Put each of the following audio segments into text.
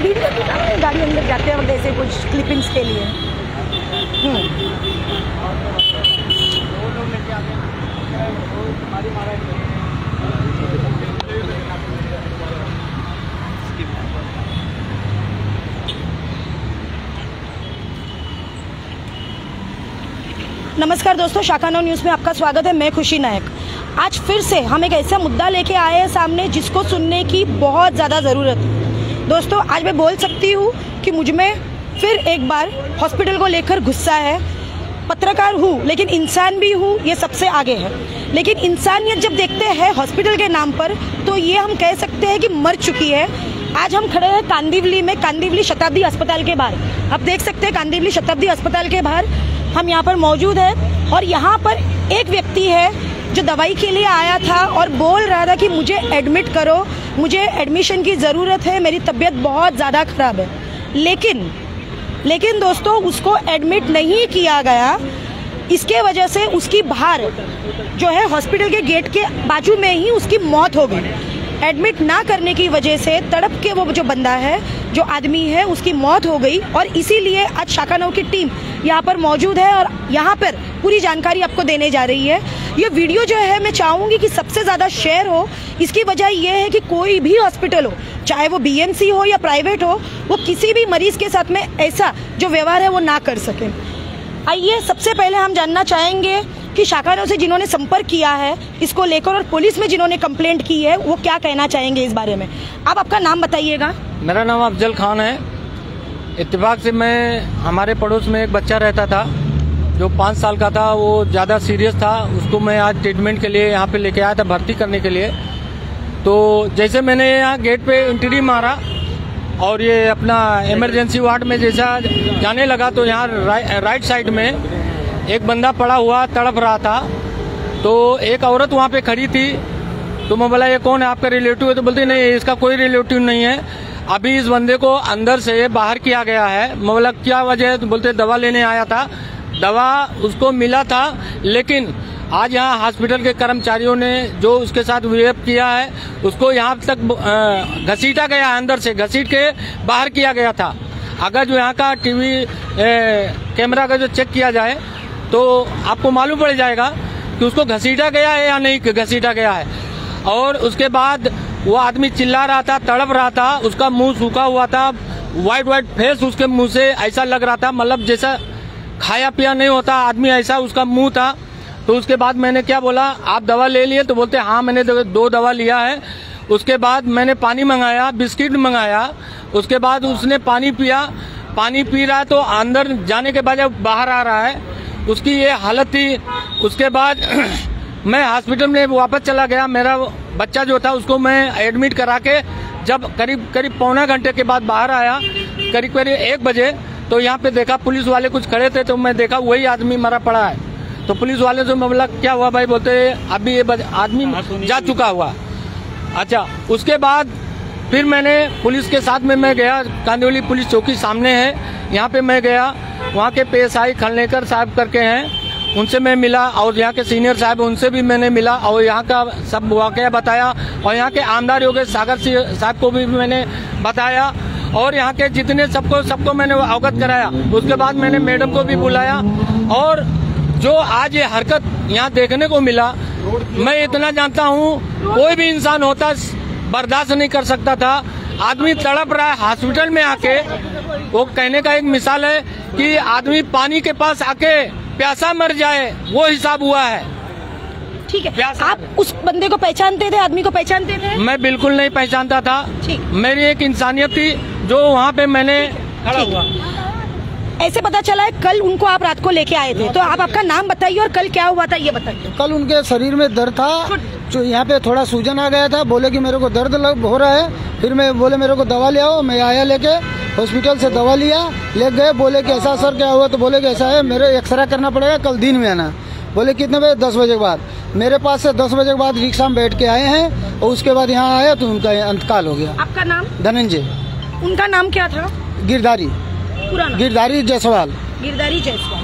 Video निकालो गाड़ी अंदर जाते वक्त ऐसे कुछ क्लिपिंग्स के लिए। नमस्कार दोस्तों, शाखा नौ न्यूज़ में आपका स्वागत है। मैं खुशी नायक। आज फिर से हम एक ऐसा मुद्दा लेके आए हैं सामने जिसको सुनने की बहुत ज़्यादा ज़रूरत है। दोस्तों, आज मैं बोल सकती हूँ कि मुझ में फिर एक बार हॉस्पिटल को लेकर गुस्सा है। पत्रकार हूँ लेकिन इंसान भी हूँ, ये सबसे आगे है। लेकिन इंसानियत जब देखते हैं हॉस्पिटल के नाम पर तो ये हम कह सकते हैं कि मर चुकी है। आज हम खड़े हैं कांदिवली में, कांदिवली शताब्दी अस्पताल के बाहर। आप देख सकते हैं कांदिवली शताब्दी अस्पताल के बाहर हम यहाँ पर मौजूद है और यहाँ पर एक व्यक्ति है जो दवाई के लिए आया था और बोल रहा था कि मुझे एडमिट करो, मुझे एडमिशन की ज़रूरत है, मेरी तबीयत बहुत ज़्यादा खराब है। लेकिन दोस्तों, उसको एडमिट नहीं किया गया। इसके वजह से उसकी बाहर जो है हॉस्पिटल के गेट के बाजू में ही उसकी मौत हो गई। एडमिट ना करने की वजह से तड़प के वो जो बंदा है, जो आदमी है, उसकी मौत हो गई। और इसीलिए आज शाखा नौ की टीम यहाँ पर मौजूद है और यहाँ पर पूरी जानकारी आपको देने जा रही है। ये वीडियो जो है मैं चाहूँगी कि सबसे ज़्यादा शेयर हो। इसकी वजह ये है कि कोई भी हॉस्पिटल हो, चाहे वो बीएमसी हो या प्राइवेट हो, वो किसी भी मरीज के साथ में ऐसा जो व्यवहार है वो ना कर सके। आइए सबसे पहले हम जानना चाहेंगे कि शाखा नौ से जिन्होंने संपर्क किया है इसको लेकर और पुलिस में जिन्होंने कंप्लेंट की है वो क्या कहना चाहेंगे इस बारे में। आप आपका नाम बताइएगा। मेरा नाम अफजल खान है। इत्तेफाक से मैं हमारे पड़ोस में एक बच्चा रहता था जो 5 साल का था, वो ज़्यादा सीरियस था। उसको मैं आज ट्रीटमेंट के लिए यहाँ पे लेके आया था, भर्ती करने के लिए। तो जैसे मैंने यहाँ गेट पे एंट्री मारा और ये अपना इमरजेंसी वार्ड में जैसा जाने लगा तो यहाँ राइट साइड में एक बंदा पड़ा हुआ तड़प रहा था। तो एक औरत वहाँ पे खड़ी थी। तो मैं बोला ये कौन है, आपका रिलेटिव है? तो बोलती नहीं, इसका कोई रिलेटिव नहीं है, अभी इस बंदे को अंदर से बाहर किया गया है। मैं बोला क्या वजह है? तो बोलते दवा लेने आया था, दवा उसको मिला था। लेकिन आज यहाँ हॉस्पिटल के कर्मचारियों ने जो उसके साथ बिहेव किया है उसको यहाँ तक घसीटा गया, अंदर से घसीट के बाहर किया गया था। अगर जो यहाँ का टीवी कैमरा का जो चेक किया जाए तो आपको मालूम पड़ जाएगा कि उसको घसीटा गया है या नहीं घसीटा गया है। और उसके बाद वो आदमी चिल्ला रहा था, तड़प रहा था, उसका मुंह सूखा हुआ था, वाइट फेस उसके मुंह से ऐसा लग रहा था मतलब जैसा खाया पिया नहीं होता आदमी, ऐसा उसका मुंह था। तो उसके बाद मैंने क्या बोला, आप दवा ले लिए? तो बोलते हाँ मैंने 2 दवा लिया है। उसके बाद मैंने पानी मंगाया, बिस्किट मंगाया। उसके बाद उसने पानी पिया, पानी पी रहा है तो अंदर जाने के बाद बाहर आ रहा है, उसकी ये हालत थी। उसके बाद मैं हॉस्पिटल में वापस चला गया। मेरा बच्चा जो था उसको मैं एडमिट करा के जब करीब पौना घंटे के बाद बाहर आया, करीब 1 बजे, तो यहाँ पे देखा पुलिस वाले कुछ खड़े थे। तो मैं देखा वही आदमी मरा पड़ा है। तो पुलिस वाले से मैं बोला क्या हुआ भाई? बोलते अभी ये आदमी जा चुका हुआ। अच्छा, उसके बाद फिर मैंने पुलिस के साथ में मैं गया, कांदिवली पुलिस चौकी सामने है, यहाँ पे मैं गया। वहाँ के PSI खलनेकर साहब करके हैं, उनसे मैं मिला और यहाँ के सीनियर साहब उनसे भी मैंने मिला और यहाँ का सब वाकया बताया। और यहाँ के आमदार योगेश सागर साहब को भी मैंने बताया और यहाँ के जितने सबको मैंने अवगत कराया। उसके बाद मैंने मैडम को भी बुलाया और जो आज ये हरकत यहाँ देखने को मिला, मैं इतना जानता हूँ कोई भी इंसान होता बर्दाश्त नहीं कर सकता था। आदमी तड़प रहा है हॉस्पिटल में आके, वो कहने का एक मिसाल है कि आदमी पानी के पास आके प्यासा मर जाए, वो हिसाब हुआ है। ठीक है, आप उस बंदे को पहचानते थे, आदमी को पहचानते थे? मैं बिल्कुल नहीं पहचानता था। मेरी एक इंसानियत थी जो वहाँ पे मैंने खड़ा हुआ। ऐसे पता चला है कल उनको आप रात को लेके आए थे, तो आप आपका नाम बताइए और कल क्या हुआ था ये बताइए। कल उनके शरीर में दर्द था, जो यहाँ पे थोड़ा सूजन आ गया था। बोले कि मेरे को दर्द हो रहा है। फिर मैं बोले मेरे को दवा ले आओ। मैं आया लेके हॉस्पिटल से दवा लिया, ले गए। बोले कि ऐसा सर क्या हुआ? तो बोले कि ऐसा है, मेरे एक्सरे करना पड़ेगा, कल दिन में आना। बोले कितने बजे? 10 बजे के बाद। मेरे पास से 10 बजे के बाद रिक्शा में बैठ के आए हैं और उसके बाद यहाँ आया तो उनका अंतकाल हो गया। आपका नाम? धनंजय। उनका नाम क्या था? गिरधारी। पूरा नाम? गिरधारी जायसवाल। गिरधारी जायसवाल।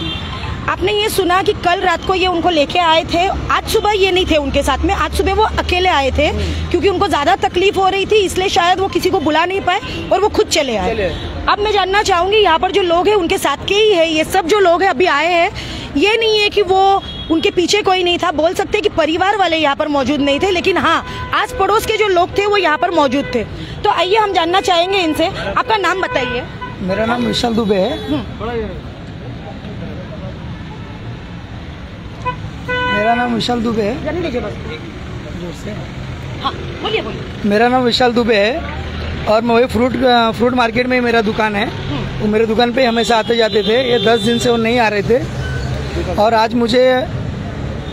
आपने ये सुना कि कल रात को ये उनको लेके आए थे, आज सुबह ये नहीं थे उनके साथ में, आज सुबह वो अकेले आए थे क्योंकि उनको ज्यादा तकलीफ हो रही थी, इसलिए शायद वो किसी को बुला नहीं पाए और वो खुद चले आए। अब मैं जानना चाहूंगी यहाँ पर जो लोग हैं उनके साथ के ही है ये सब जो लोग हैं अभी आए हैं, ये नहीं है कि वो उनके पीछे कोई नहीं था, बोल सकते हैं कि परिवार वाले यहाँ पर मौजूद नहीं थे, लेकिन हाँ आस पड़ोस के जो लोग थे वो यहाँ पर मौजूद थे। तो आइए हम जानना चाहेंगे इनसे, आपका नाम बताइए। मेरा नाम विशाल दुबे है। मेरा नाम विशाल दुबे है। हाँ, बोलिए। मेरा नाम विशाल दुबे है और मैं वही फ्रूट मार्केट में मेरा दुकान है। वो मेरे दुकान पे हमेशा आते जाते थे। ये 10 दिन से वो नहीं आ रहे थे और आज मुझे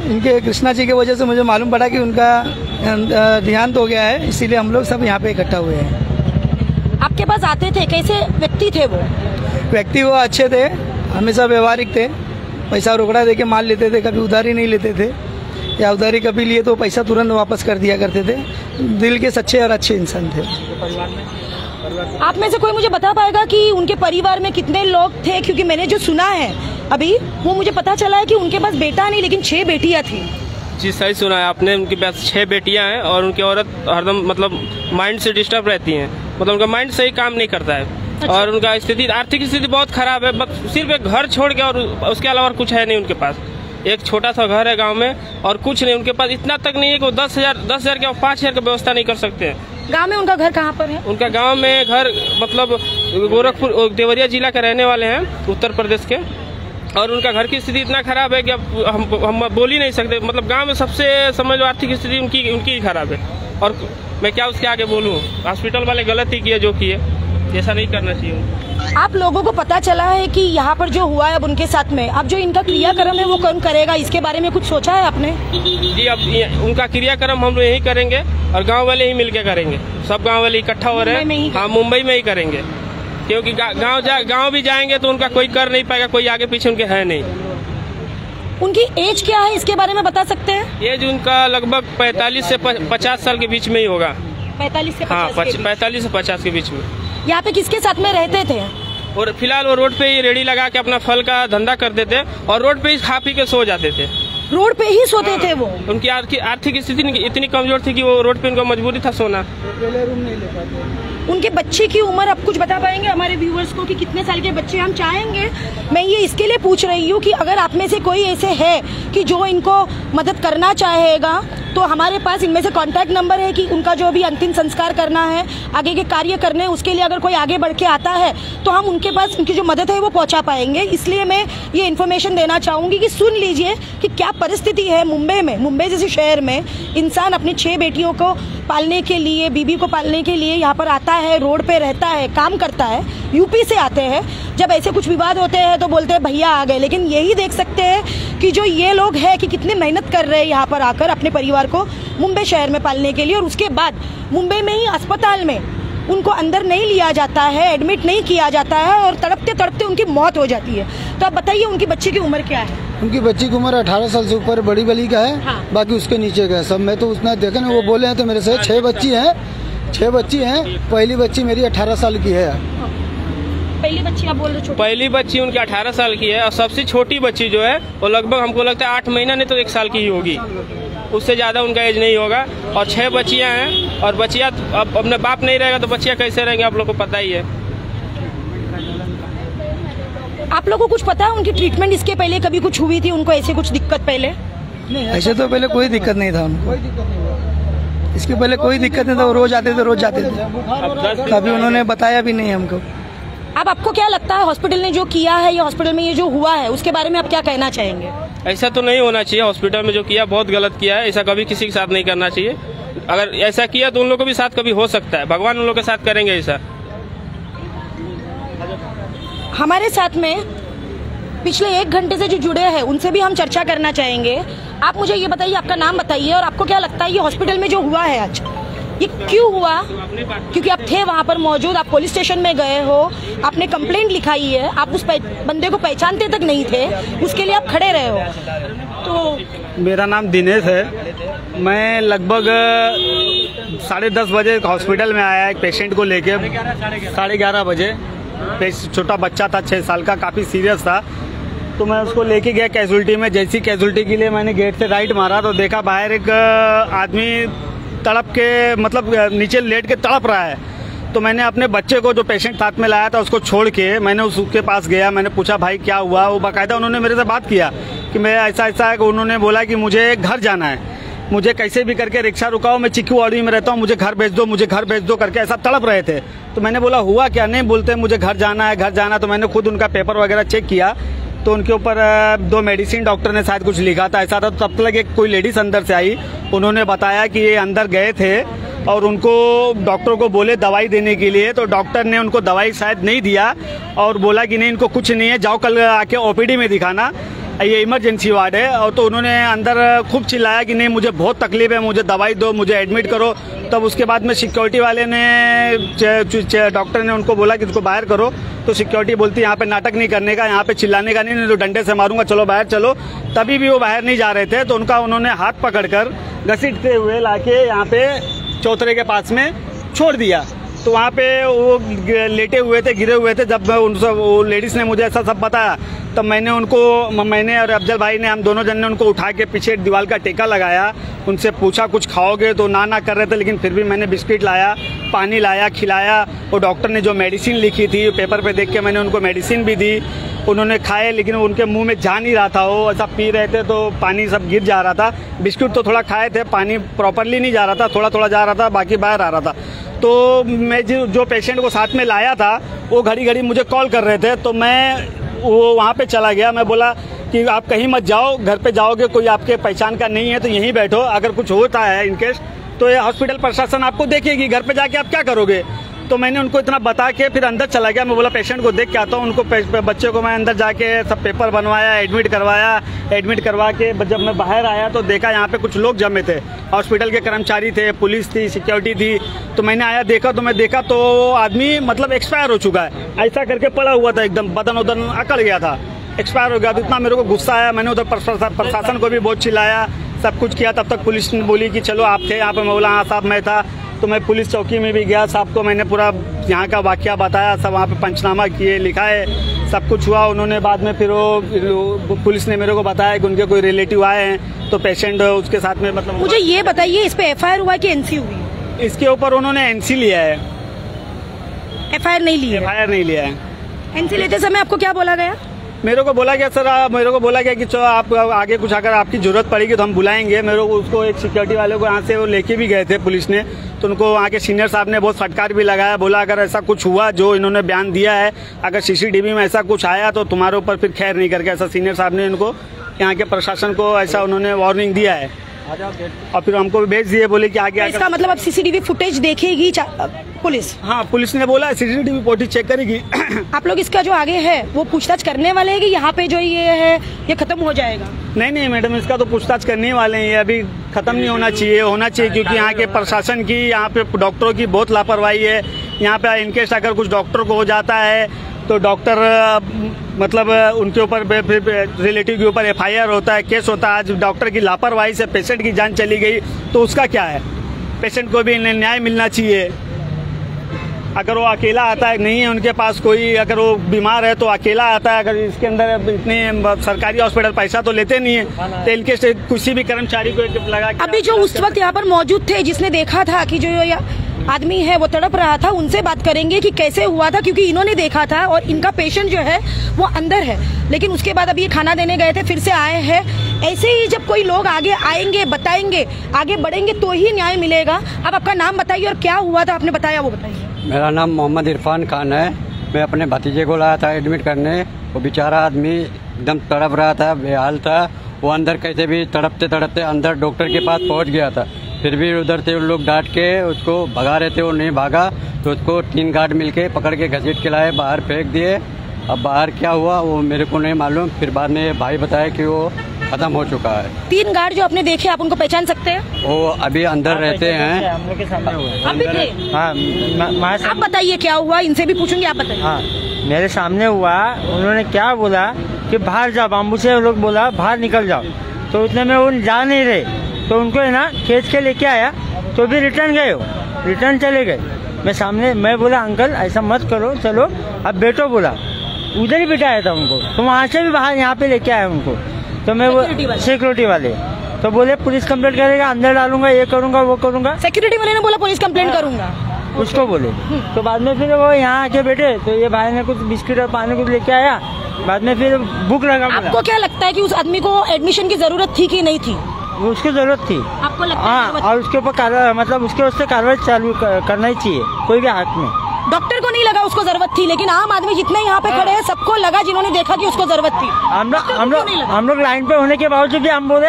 इनके कृष्णा जी की वजह से मुझे मालूम पड़ा कि उनका देहांत हो गया है, इसीलिए हम लोग सब यहाँ पे इकट्ठा हुए हैं। आपके पास आते थे, कैसे व्यक्ति थे वो? व्यक्ति वो अच्छे थे, हमेशा व्यवहारिक थे, पैसा रोकड़ा दे के माल लेते थे, कभी उधारी नहीं लेते थे, या उधारी कभी लिए तो पैसा तुरंत वापस कर दिया करते थे। दिल के सच्चे और अच्छे इंसान थे। आप में से कोई मुझे बता पाएगा कि उनके परिवार में कितने लोग थे? क्योंकि मैंने जो सुना है अभी वो मुझे पता चला है कि उनके पास बेटा नहीं लेकिन 6 बेटियां थी। जी सही सुना है आपने, उनके पास 6 बेटियां हैं और उनकी औरत हरदम मतलब माइंड से डिस्टर्ब रहती हैं, मतलब उनका माइंड सही काम नहीं करता है। अच्छा। और उनका स्थिति आर्थिक स्थिति बहुत खराब है, बस सिर्फ एक घर छोड़ के और उसके अलावा कुछ है नहीं उनके पास। एक छोटा सा घर है गांव में और कुछ नहीं उनके पास, इतना तक नहीं है कि वो 10,000 के 5,000 की व्यवस्था नहीं कर सकते हैं। गांव में उनका घर कहाँ पर है? उनका गांव में घर मतलब गोरखपुर देवरिया जिला के रहने वाले हैं, उत्तर प्रदेश के, और उनका घर की स्थिति इतना खराब है कि अब हम बोल ही नहीं सकते। मतलब गांव में सबसे समझ लो आर्थिक स्थिति उनकी ही खराब है और मैं क्या उसके आगे बोलूँ। हॉस्पिटल वाले गलत ही किए जो किए, ऐसा नहीं करना चाहिए। आप लोगों को पता चला है कि यहाँ पर जो हुआ है अब उनके साथ में, अब जो इनका क्रियाक्रम है वो कौन करेगा, इसके बारे में कुछ सोचा है आपने? जी अब उनका क्रियाक्रम हम लोग यही करेंगे और गांव वाले ही मिलके करेंगे, सब गांव वाले इकट्ठा हो रहे हैं। हाँ, मुंबई में ही करेंगे क्योंकि गांव भी जाएंगे तो उनका कोई कर नहीं पाएगा, कोई आगे पीछे उनके है नहीं। उनकी एज क्या है इसके बारे में बता सकते हैं? एज उनका लगभग 45 से 50 साल के बीच में ही होगा। 45 से 50? हाँ, 45 से 50 के बीच में। यहाँ पे किसके साथ में रहते थे? और फिलहाल वो रोड पे ही रेडी लगा के अपना फल का धंधा करते थे और रोड पे ही खा पी के सो जाते थे। रोड पे ही सोते थे वो? उनकी आर्थिक स्थिति इतनी कमजोर थी कि वो रोड पे उनका मजबूरी था सोना। रूम नहीं ले पाते। उनके बच्चे की उम्र आप कुछ बता पाएंगे हमारे व्यूवर्स को कि कितने साल के बच्चे? हम चाहेंगे, मैं ये इसके लिए पूछ रही हूँ कि अगर आप में से कोई ऐसे है कि जो इनको मदद करना चाहेगा तो हमारे पास इनमें से कांटेक्ट नंबर है कि उनका जो भी अंतिम संस्कार करना है, आगे के कार्य करने हैं, उसके लिए अगर कोई आगे बढ़ के आता है तो हम उनके पास उनकी जो मदद है वो पहुंचा पाएंगे। इसलिए मैं ये इन्फॉर्मेशन देना चाहूंगी कि सुन लीजिए कि क्या परिस्थिति है मुंबई में। मुंबई जैसे शहर में इंसान अपनी 6 बेटियों को पालने के लिए, बीबी को पालने के लिए यहाँ पर आता है, रोड पे रहता है, काम करता है। यूपी से आते हैं, जब ऐसे कुछ विवाद होते हैं तो बोलते हैं भैया आ गए, लेकिन यही देख सकते हैं कि जो ये लोग हैं कि कितने मेहनत कर रहे हैं यहाँ पर आकर अपने परिवार को मुंबई शहर में पालने के लिए, और उसके बाद मुंबई में ही अस्पताल में उनको अंदर नहीं लिया जाता है, एडमिट नहीं किया जाता है और तड़पते तड़पते उनकी मौत हो जाती है। तो आप बताइए उनकी बच्ची की उम्र क्या है? उनकी बच्ची की उम्र 18 साल से ऊपर बड़ी बली का है। हाँ। बाकी उसके नीचे का है सब। मैं तो उसने देखा ना, वो बोले हैं तो मेरे से 6 बच्ची हैं। पहली बच्ची मेरी 18 साल की है। पहली बच्ची आप बोल रहे? पहली बच्ची उनकी 18 साल की है और सबसे छोटी बच्ची जो है वो लगभग हमको लगता है 8 महीना नहीं तो 1 साल की ही होगी, उससे ज्यादा उनका एज नहीं होगा। और 6 बच्चियां हैं और बच्चियां अब अपने बाप नहीं रहेगा तो बच्चियां कैसे रहेंगे, आप लोग को पता ही है। आप लोगों को कुछ पता है उनकी ट्रीटमेंट इसके पहले कभी कुछ हुई थी उनको, ऐसे कुछ दिक्कत पहले? ऐसे तो पहले कोई दिक्कत नहीं था उनको, इसके पहले कोई दिक्कत नहीं था। वो रोज आते थे। कभी उन्होंने बताया भी नहीं हमको। अब आपको क्या लगता है हॉस्पिटल ने जो किया है या हॉस्पिटल में ये जो हुआ है उसके बारे में आप क्या कहना चाहेंगे? ऐसा तो नहीं होना चाहिए, हॉस्पिटल में जो किया बहुत गलत किया है, ऐसा कभी किसी के साथ नहीं करना चाहिए। अगर ऐसा किया तो उन लोगों के भी साथ कभी हो सकता है, भगवान उन लोगों के साथ करेंगे ऐसा। हमारे साथ में पिछले 1 घंटे से जो जुड़े हैं उनसे भी हम चर्चा करना चाहेंगे। आप मुझे ये बताइए, आपका नाम बताइए और आपको क्या लगता है ये हॉस्पिटल में जो हुआ है आज ये क्यों हुआ? क्योंकि आप थे वहाँ पर मौजूद, आप पुलिस स्टेशन में गए हो, आपने कंप्लेंट लिखाई है, आप उस बंदे को पहचानते तक नहीं थे, उसके लिए आप खड़े रहे हो। तो मेरा नाम दिनेश है। मैं लगभग 10:30 बजे हॉस्पिटल में आया एक पेशेंट को लेके। 11:30 बजे छोटा बच्चा था 6 साल का, काफ़ी सीरियस था। तो मैं उसको लेके गया कैजुअलिटी में। जैसी कैजुअलिटी के लिए मैंने गेट से राइट मारा तो देखा बाहर एक आदमी तड़प के मतलब नीचे लेट के तड़प रहा है। तो मैंने अपने बच्चे को जो पेशेंट साथ में लाया था उसको छोड़ के मैंने उसके पास गया। मैंने पूछा भाई क्या हुआ। वो बाकायदा उन्होंने मेरे से बात किया कि मैं ऐसा ऐसा है। उन्होंने बोला कि मुझे घर जाना है, मुझे कैसे भी करके रिक्शा रुकाओ, मैं चिक्कूवाड़ी में रहता हूँ, मुझे घर भेज दो, मुझे घर भेज दो करके ऐसा तड़प रहे थे। तो मैंने बोला हुआ क्या। नहीं बोलते मुझे घर जाना है, घर जाना। तो मैंने खुद उनका पेपर वगैरह चेक किया तो उनके ऊपर 2 मेडिसिन डॉक्टर ने शायद कुछ लिखा था ऐसा था। तो तब तक एक कोई लेडीज अंदर से आई, उन्होंने बताया कि ये अंदर गए थे और उनको डॉक्टर को बोले दवाई देने के लिए। तो डॉक्टर ने उनको दवाई शायद नहीं दिया और बोला कि नहीं इनको कुछ नहीं है, जाओ कल आके ओपीडी में दिखाना, ये इमरजेंसी वार्ड है। और तो उन्होंने अंदर खूब चिल्लाया कि नहीं मुझे बहुत तकलीफ है, मुझे दवाई दो, मुझे एडमिट करो। तब उसके बाद में सिक्योरिटी वाले ने डॉक्टर ने उनको बोला कि इसको बाहर करो। तो सिक्योरिटी बोलती यहाँ पे नाटक नहीं करने का, यहाँ पे चिल्लाने का नहीं तो डंडे से मारूंगा, चलो बाहर चलो। तभी भी वो बाहर नहीं जा रहे थे तो उन्होंने हाथ पकड़कर घसीटते हुए लाके यहाँ पे चौतरे के पास में छोड़ दिया। तो वहाँ पे वो लेटे हुए थे, गिरे हुए थे। जब वो लेडीज ने मुझे ऐसा सब बताया तब मैंने और अफजल भाई ने हम दोनों जन ने उनको उठा के पीछे दीवार का टेका लगाया। उनसे पूछा कुछ खाओगे तो ना कर रहे थे, लेकिन फिर भी मैंने बिस्किट लाया, पानी लाया, खिलाया। वो डॉक्टर ने जो मेडिसिन लिखी थी पेपर पे देख के मैंने उनको मेडिसिन भी दी। उन्होंने खाए लेकिन उनके मुंह में जा नहीं रहा था, वो ऐसा पी रहे थे तो पानी सब गिर जा रहा था। बिस्कुट तो थोड़ा खाए थे, पानी प्रॉपरली नहीं जा रहा था, थोड़ा थोड़ा जा रहा था, बाकी बाहर आ रहा था। तो मैं जो पेशेंट को साथ में लाया था वो घड़ी मुझे कॉल कर रहे थे तो मैं वो वहाँ पे चला गया। मैं बोला कि आप कहीं मत जाओ, घर पे जाओगे कोई आपके पहचान का नहीं है तो यहीं बैठो, अगर कुछ होता है इनकेस तो ये हॉस्पिटल प्रशासन आपको देखेगी, घर पे जाके आप क्या करोगे। तो मैंने उनको इतना बता के फिर अंदर चला गया। मैं बोला पेशेंट को देख के आता हूँ। उनको बच्चे को मैं अंदर जाके सब पेपर बनवाया, एडमिट करवा के जब मैं बाहर आया तो देखा यहाँ पे कुछ लोग जमे थे, हॉस्पिटल के कर्मचारी थे, पुलिस थी, सिक्योरिटी थी। तो मैंने आया देखा तो आदमी मतलब एक्सपायर हो चुका है, ऐसा करके पड़ा हुआ था, एकदम बदन उदन अकड़ गया था, एक्सपायर हो गया। तो इतना मेरे को गुस्सा आया, मैंने उधर प्रशासन को भी बहुत चिल्लाया, सब कुछ किया। तब तक पुलिस ने बोली कि चलो आप थे यहाँ पे। मैं बोला हाँ साहब मैं था। तो मैं पुलिस चौकी में भी गया, साहब को मैंने पूरा यहाँ का वाकया बताया, सब वहाँ पे पंचनामा किए, लिखा है, सब कुछ हुआ। उन्होंने बाद में फिर वो पुलिस ने मेरे को बताया कि उनके कोई रिलेटिव आए हैं तो पेशेंट उसके साथ में मतलब। मुझे ये बताइए इस पे एफआईआर हुआ कि एनसी हुई? इसके ऊपर उन्होंने एनसी लिया है, एफआईआर नहीं लिया। एफआईआर नहीं लिया है। एनसी लेते समय आपको क्या बोला गया? मेरे को बोला गया सर, मेरे को बोला गया कि चलो आप आगे कुछ अगर आपकी जरूरत पड़ेगी तो हम बुलाएंगे। मेरे को उसको एक सिक्योरिटी वाले को यहाँ से वो लेके भी गए थे पुलिस ने, तो उनको वहाँ के सीनियर साहब ने बहुत फटकार भी लगाया, बोला अगर ऐसा कुछ हुआ जो इन्होंने बयान दिया है, अगर सीसीटीवी में ऐसा कुछ आया तो तुम्हारे ऊपर फिर खैर नहीं करके, ऐसा सीनियर साहब ने इनको यहाँ के प्रशासन को ऐसा उन्होंने वार्निंग दिया है। और फिर हमको भी भेज दिए, बोले कि आगे। इसका मतलब अब सीसीटीवी फुटेज देखेगी पुलिस? हाँ पुलिस ने बोला सीसीटीवी फुटेज चेक करेगी। आप लोग इसका जो आगे है वो पूछताछ करने वाले हैं कि यहाँ पे जो ये है ये खत्म हो जाएगा? नहीं मैडम, इसका तो पूछताछ करने वाले हैं, ये अभी खत्म नहीं होना चाहिए क्योंकि यहाँ के प्रशासन की, यहाँ पे डॉक्टरों की बहुत लापरवाही है। यहाँ पे इनकेस अगर कुछ डॉक्टर को हो जाता है तो डॉक्टर मतलब उनके ऊपर रिलेटिव के ऊपर एफआईआर होता है, केस होता है। आज डॉक्टर की लापरवाही से पेशेंट की जान चली गई तो उसका क्या है? पेशेंट को भी न्याय मिलना चाहिए। अगर वो अकेला आता है, नहीं है उनके पास कोई, अगर वो बीमार है तो अकेला आता है। अगर इसके अंदर इतने सरकारी हॉस्पिटल पैसा तो लेते नहीं है तो इनके से किसी भी कर्मचारी को लगा। अभी जो उस वक्त यहाँ पर मौजूद थे जिसने देखा था कि जो आदमी है वो तड़प रहा था, उनसे बात करेंगे कि कैसे हुआ था, क्योंकि इन्होंने देखा था और इनका पेशेंट जो है वो अंदर है। लेकिन उसके बाद अभी ये खाना देने गए थे, फिर से आए हैं। ऐसे ही जब कोई लोग आगे आएंगे, बताएंगे, आगे बढ़ेंगे तो ही न्याय मिलेगा। अब आपका नाम बताइए और क्या हुआ था आपने बताया वो बताइए। मेरा नाम मोहम्मद इरफान खान है। मैं अपने भतीजे को लाया था एडमिट करने। वो बेचारा आदमी एकदम तड़प रहा था, बेहाल था। वो अंदर कैसे भी तड़पते तड़पते अंदर डॉक्टर के पास पहुंच गया था। फिर भी उधर से उन लोग डांट के उसको भगा रहे थे, वो नहीं भागा तो उसको 3 गार्ड मिलके पकड़ के घसीट के लाए, बाहर फेंक दिए। अब बाहर क्या हुआ वो मेरे को नहीं मालूम। फिर बाद में भाई बताया कि वो खत्म हो चुका है। 3 गार्ड जो आपने देखे, आप उनको पहचान सकते हैं? वो अभी अंदर रहते हैं, हम लोग के सामने हुआ। आप भी थे? हाँ, आप बताइए क्या हुआ, इनसे भी पूछूंगी, आप बताइए। हाँ, मेरे सामने हुआ। उन्होंने क्या बोला कि बाहर जाओ, बाम्बू से लोग बोला बाहर निकल जाओ, तो उतने में वो जा नहीं रहे तो उनको है ना खींच के लेके आया, तो भी रिटर्न गए, रिटर्न चले गए। मैं बोला अंकल ऐसा मत करो, चलो अब बैठो बोला। उधर ही बिठाया था उनको, तो वहाँ से भी बाहर यहाँ पे लेके आए उनको। तो मैं वो सिक्योरिटी वाले तो बोले पुलिस कंप्लेंट करेगा, अंदर डालूंगा, ये करूंगा वो करूंगा। सिक्योरिटी वाले ने बोला पुलिस कंप्लेंट करूंगा, उसको बोले। तो बाद में फिर वो यहाँ आके बैठे, तो ये भाई ने कुछ बिस्किट और पानी कुछ लेके आया। बाद में फिर भूख लगा। आपको क्या लगता है कि उस आदमी को एडमिशन की जरूरत थी कि नहीं थी? उसकी जरूरत थी, आपको लगता है? हाँ, और उसके ऊपर मतलब उसके उससे कार्रवाई चालू करना ही चाहिए कोई भी हाथ में। डॉक्टर को नहीं लगा उसको जरूरत थी, लेकिन आम आदमी जितने यहाँ पे खड़े हैं सबको लगा, जिन्होंने देखा कि उसको जरूरत थी। हम लोग लाइन पे होने के बावजूद भी हम बोले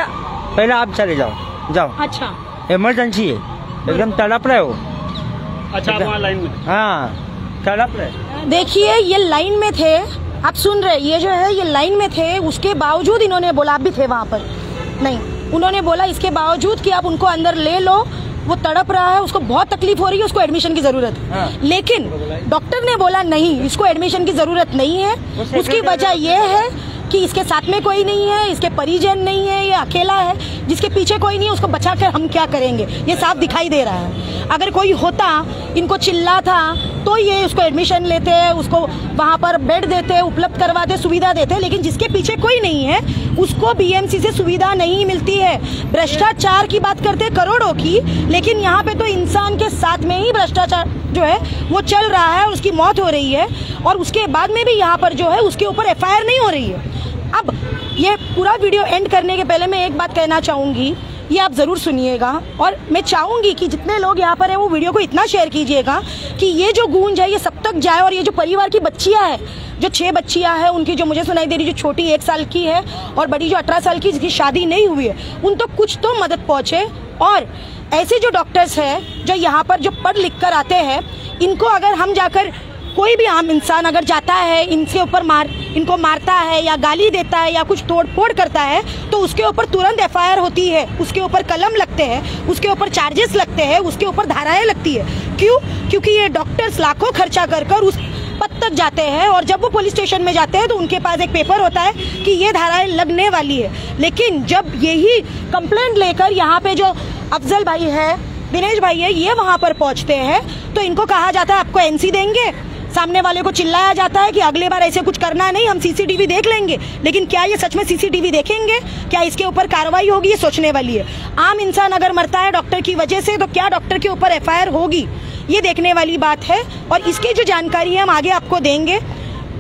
पहले आप चले जाओ। अच्छा, इमरजेंसी है, एकदम तड़प रहे हो। अच्छा, आप वहाँ लाइन में? हाँ, तड़प रहे। देखिए ये लाइन में थे, आप सुन रहे, ये जो है ये लाइन में थे, उसके बावजूद इन्होंने बोला, आप भी थे वहाँ पर? नहीं, उन्होंने बोला इसके बावजूद कि आप उनको अंदर ले लो, वो तड़प रहा है, उसको बहुत तकलीफ हो रही है, उसको एडमिशन की जरूरत है। लेकिन डॉक्टर ने बोला नहीं, इसको एडमिशन की जरूरत नहीं है। उसकी वजह यह है कि इसके साथ में कोई नहीं है, इसके परिजन नहीं है, ये अकेला है, जिसके पीछे कोई नहीं है, उसको बचाकर हम क्या करेंगे, ये साफ दिखाई दे रहा है। अगर कोई होता, इनको चिल्लाता, तो ये उसको एडमिशन लेते, उसको वहाँ पर बेड देते, उपलब्ध करवाते, सुविधा देते। लेकिन जिसके पीछे कोई नहीं है, उसको बीएमसी से सुविधा नहीं मिलती है। भ्रष्टाचार की बात करते करोड़ों की, लेकिन यहाँ पे तो इंसान के साथ में ही भ्रष्टाचार जो है वो चल रहा है, उसकी मौत हो रही है, और उसके बाद में भी यहाँ पर जो है उसके ऊपर एफआईआर नहीं हो रही है। अब ये पूरा वीडियो एंड करने के पहले मैं एक बात कहना चाहूंगी, ये आप जरूर सुनिएगा, और मैं चाहूंगी कि जितने लोग यहाँ पर हैं वो वीडियो को इतना शेयर कीजिएगा कि ये जो गूंज है ये सब तक जाए, और ये जो परिवार की बच्चियां हैं, जो 6 बच्चियां हैं, उनकी जो मुझे सुनाई दे रही, जो छोटी 1 साल की है और बड़ी जो 18 साल की जिसकी शादी नहीं हुई है, उन तो कुछ तो मदद पहुंचे। और ऐसे जो डॉक्टर्स हैं जो यहाँ पर जो पढ़ लिख कर आते हैं, इनको अगर हम जाकर, कोई भी आम इंसान अगर जाता है इनके ऊपर इनको मारता है या गाली देता है या कुछ तोड़ फोड़ करता है, तो उसके ऊपर तुरंत एफआईआर होती है, उसके ऊपर कलम लगते हैं, उसके ऊपर चार्जेस लगते हैं, उसके ऊपर धाराएं लगती है। क्यों? क्योंकि ये डॉक्टर्स लाखों खर्चा कर उस पद तक जाते हैं, और जब वो पुलिस स्टेशन में जाते हैं तो उनके पास एक पेपर होता है कि ये धाराएं लगने वाली है। लेकिन जब यही कंप्लेंट लेकर यहाँ पे जो अफजल भाई है, दिनेश भाई है, ये वहाँ पर पहुँचते हैं, तो इनको कहा जाता है आपको एनसी देंगे। सामने वाले को चिल्लाया जाता है कि अगले बार ऐसे कुछ करना नहीं, हम सीसीटीवी देख लेंगे। लेकिन क्या ये सच में सीसीटीवी देखेंगे? क्या इसके ऊपर कार्रवाई होगी? ये सोचने वाली है। आम इंसान अगर मरता है डॉक्टर की वजह से, तो क्या डॉक्टर के ऊपर एफआईआर होगी? ये देखने वाली बात है। और इसकी जो जानकारी है हम आगे आपको देंगे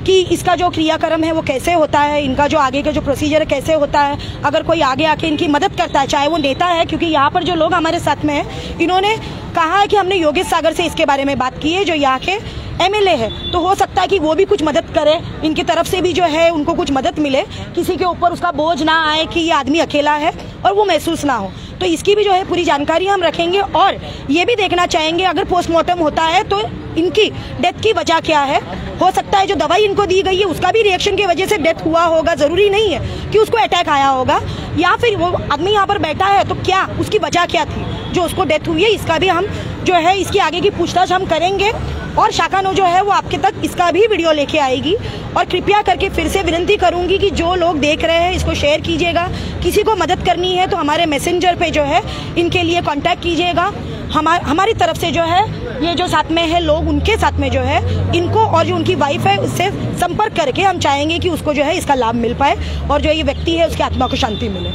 कि इसका जो क्रियाक्रम है वो कैसे होता है, इनका जो आगे का जो प्रोसीजर कैसे होता है। अगर कोई आगे आके इनकी मदद करता है, चाहे वो नेता है, क्योंकि यहाँ पर जो लोग हमारे साथ में हैं, इन्होंने कहा है कि हमने योगेश सागर से इसके बारे में बात की है, जो यहाँ के एमएलए है, तो हो सकता है कि वो भी कुछ मदद करे, इनकी तरफ से भी जो है उनको कुछ मदद मिले, किसी के ऊपर उसका बोझ ना आए कि ये आदमी अकेला है और वो महसूस ना हो। तो इसकी भी जो है पूरी जानकारी हम रखेंगे, और ये भी देखना चाहेंगे अगर पोस्टमार्टम होता है तो इनकी डेथ की वजह क्या है। हो सकता है जो दवाई इनको दी गई है उसका भी रिएक्शन की वजह से डेथ हुआ होगा, जरूरी नहीं है कि उसको अटैक आया होगा, या फिर वो आदमी यहाँ पर बैठा है तो क्या उसकी वजह क्या थी जो उसको डेथ हुई है। इसका भी हम जो है इसकी आगे की पूछताछ हम करेंगे, और शाखानो जो है वो आपके तक इसका भी वीडियो लेके आएगी। और कृपया करके फिर से विनती करूंगी कि जो लोग देख रहे हैं इसको शेयर कीजिएगा। किसी को मदद करनी है तो हमारे मैसेंजर पे जो है इनके लिए कांटेक्ट कीजिएगा। हमारी तरफ से जो है ये जो साथ में है लोग, उनके साथ में जो है इनको और जो उनकी वाइफ है उससे संपर्क करके हम चाहेंगे कि उसको जो है इसका लाभ मिल पाए, और जो ये व्यक्ति है उसकी आत्मा को शांति मिले।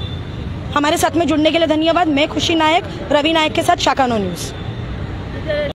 हमारे साथ में जुड़ने के लिए धन्यवाद। मैं खुशी नायक, रवि नायक के साथ शाखानो न्यूज़।